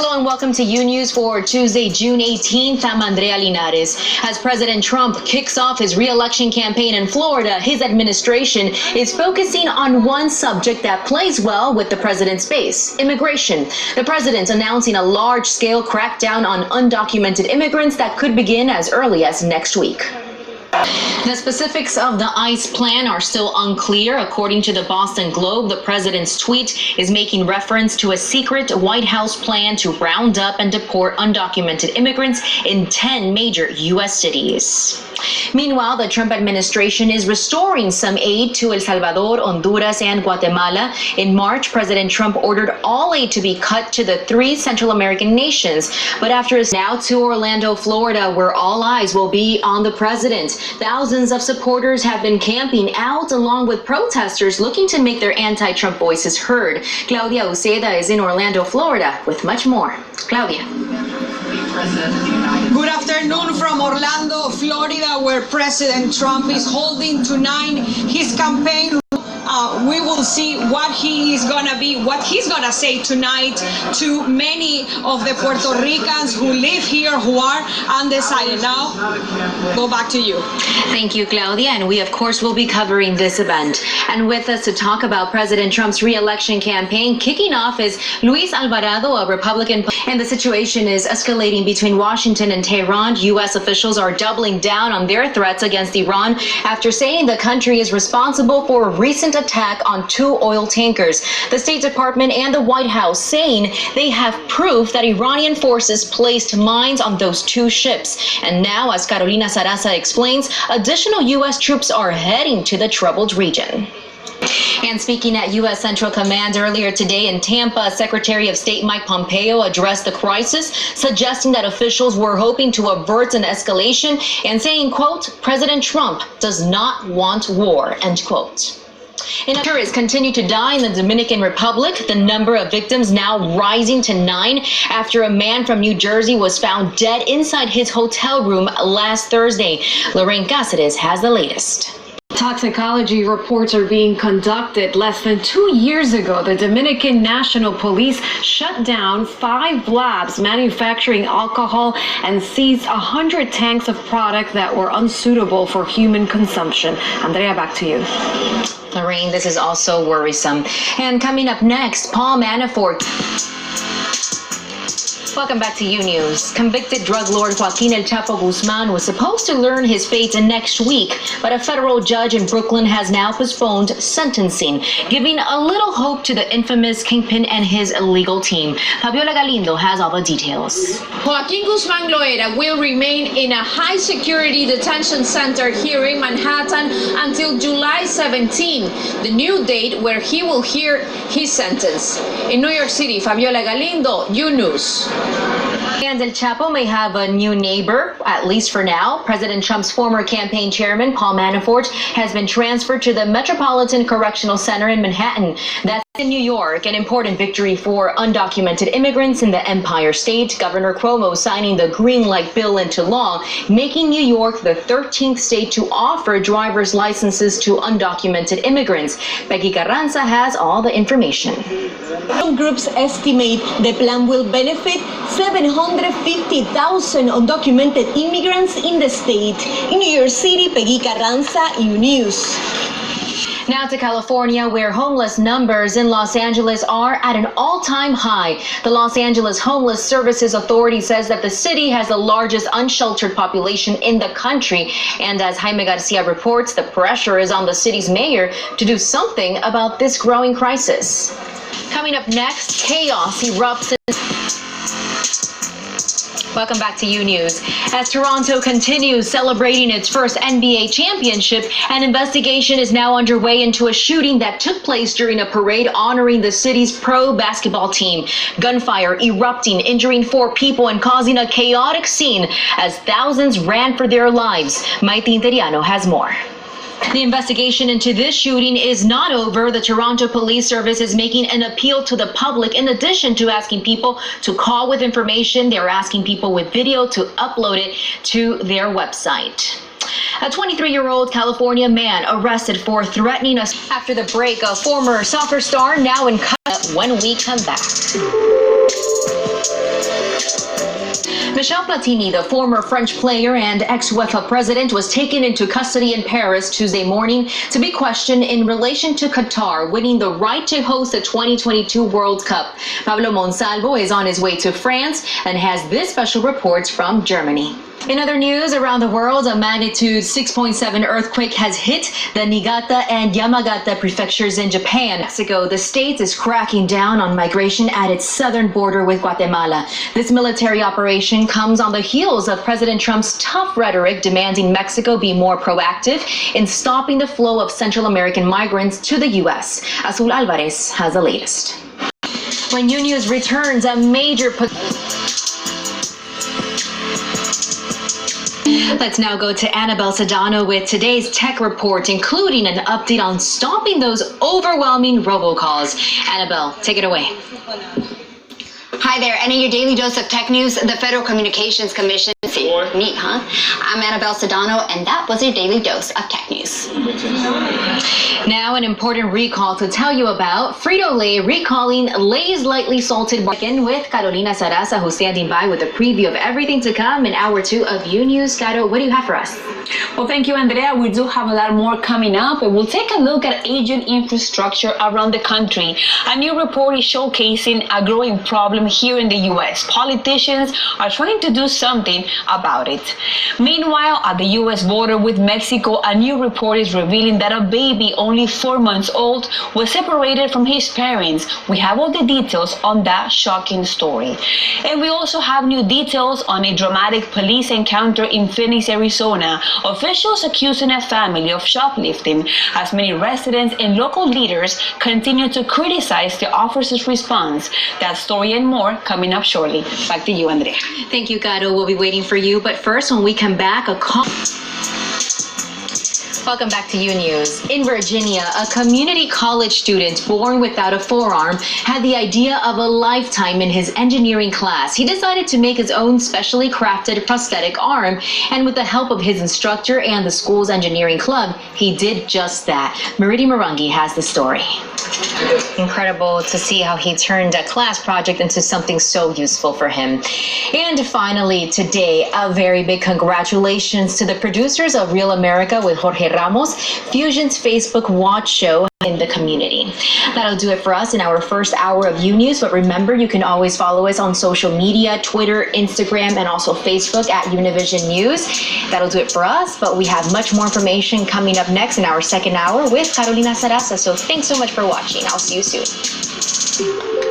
Hello and welcome to Unews for Tuesday, June 18th. I'm Andrea Linares. As President Trump kicks off his re-election campaign in Florida, his administration is focusing on one subject that plays well with the president's base: immigration. The president announcing a large-scale crackdown on undocumented immigrants that could begin as early as next week. The specifics of the ICE plan are still unclear. According to the Boston Globe, the president's tweet is making reference to a secret White House plan to round up and deport undocumented immigrants in 10 major U.S. cities. Meanwhile, the Trump administration is restoring some aid to El Salvador, Honduras, and Guatemala. In March, President Trump ordered all aid to be cut to the 3 Central American nations. But after his now to Orlando, Florida, where all eyes will be on the president. Thousands of supporters have been camping out along with protesters looking to make their anti-Trump voices heard. Claudia Uceda is in Orlando, Florida with much more. Claudia. Good afternoon from Orlando, Florida, where President Trump is holding tonight his campaign. We will see what he's gonna say tonight to many of the Puerto Ricans who live here, who are undecided. Now, go back to you. Thank you, Claudia. And we, of course, will be covering this event. And with us to talk about President Trump's re-election campaign kicking off is Luis Alvarado, a Republican. And the situation is escalating between Washington and Tehran. U.S. officials are doubling down on their threats against Iran after saying the country is responsible for a recent attack on 2 oil tankers. The State Department and the White House saying they have proof that Iranian forces placed mines on those 2 ships. And now, as Carolina Sarasa explains, additional U.S. troops are heading to the troubled region. And speaking at U.S. Central Command earlier today in Tampa, Secretary of State Mike Pompeo addressed the crisis, suggesting that officials were hoping to avert an escalation and saying, quote, President Trump does not want war, end quote. Tourists continue to die in the Dominican Republic, the number of victims now rising to 9 after a man from New Jersey was found dead inside his hotel room last Thursday. Lorraine Cáceres has the latest. Toxicology reports are being conducted. Less than 2 years ago, the Dominican National Police shut down 5 labs manufacturing alcohol and seized 100 tanks of product that were unsuitable for human consumption. Andrea, back to you. Lorraine, this is also worrisome. And coming up next, Paul Manafort. Welcome back to Unews. Convicted drug lord Joaquin El Chapo Guzman was supposed to learn his fate next week, but a federal judge in Brooklyn has now postponed sentencing, giving a little hope to the infamous kingpin and his legal team. Fabiola Galindo has all the details. Joaquin Guzman Loera will remain in a high-security detention center here in Manhattan until July 17, the new date where he will hear his sentence. In New York City, Fabiola Galindo, Unews. And El Chapo may have a new neighbor, at least for now. President Trump's former campaign chairman, Paul Manafort, has been transferred to the Metropolitan Correctional Center in Manhattan. That's in New York, an important victory for undocumented immigrants in the Empire State. Governor Cuomo signing the green light bill into law, making New York the 13th state to offer driver's licenses to undocumented immigrants. Becky Carranza has all the information. Some groups estimate the plan will benefit 750,000 undocumented immigrants in the state. In New York City, Peggy Carranza, Unews. Now to California, where homeless numbers in Los Angeles are at an all-time high. The Los Angeles Homeless Services Authority says that the city has the largest unsheltered population in the country. And as Jaime Garcia reports, the pressure is on the city's mayor to do something about this growing crisis. Coming up next, chaos erupts in... Welcome back to Unews. As Toronto continues celebrating its first NBA championship, an investigation is now underway into a shooting that took place during a parade honoring the city's pro basketball team. Gunfire erupting, injuring 4 people and causing a chaotic scene as thousands ran for their lives. Maite Interiano has more. The investigation into this shooting is not over. The Toronto Police Service is making an appeal to the public. In addition to asking people to call with information, they're asking people with video to upload it to their website. A 23-year-old California man arrested for threatening us after the break. A former soccer star now in custody when we come back. Michel Platini, the former French player and ex-UEFA president, was taken into custody in Paris Tuesday morning to be questioned in relation to Qatar winning the right to host the 2022 World Cup. Pablo Monsalvo is on his way to France and has this special report from Germany. In other news around the world, a magnitude 6.7 earthquake has hit the Niigata and Yamagata prefectures in Japan. Mexico, the state is cracking down on migration at its southern border with Guatemala. This military operation comes on the heels of President Trump's tough rhetoric demanding Mexico be more proactive in stopping the flow of Central American migrants to the U.S. Azul Alvarez has the latest. When Unews returns, a major Let's now go to Annabelle Sedano with today's tech report, including an update on stopping those overwhelming robocalls. Annabelle, take it away. Hi there, and in your daily dose of tech news, the Federal Communications Commission. Neat, huh? I'm Annabelle Sedano, and that was your daily dose of tech news. Now, an important recall to tell you about. Frito-Lay recalling Lay's lightly salted bargain with Carolina Sarasa, who's standing by with a preview of everything to come in hour 2 of Unews. Caro, what do you have for us? Well, thank you, Andrea. We do have a lot more coming up, and we'll take a look at aging infrastructure around the country. A new report is showcasing a growing problem here in the U.S. Politicians are trying to do something about it. Meanwhile, at the U.S. border with Mexico, a new report is revealing that a baby only 4 months old was separated from his parents. We have all the details on that shocking story. And we also have new details on a dramatic police encounter in Phoenix, Arizona. Officials accusing a family of shoplifting, as many residents and local leaders continue to criticize the officer's response. That story and more coming up shortly. Back to you, Andrea. Thank you, Caro. We'll be waiting for you. But first, when we come back, Welcome back to Unews. In Virginia, a community college student born without a forearm had the idea of a lifetime in his engineering class. He decided to make his own specially crafted prosthetic arm, and with the help of his instructor and the school's engineering club, he did just that. Mariti Morangi has the story. Incredible to see how he turned a class project into something so useful for him. And finally, today, a very big congratulations to the producers of Real America with Jorge Ramos, Fusion's Facebook Watch show in the community. That'll do it for us in our first hour of Unews, but remember, you can always follow us on social media, Twitter, Instagram, and also Facebook at Univision News. That'll do it for us, but we have much more information coming up next in our second hour with Carolina Sarasa. So thanks so much for watching. I'll see you soon.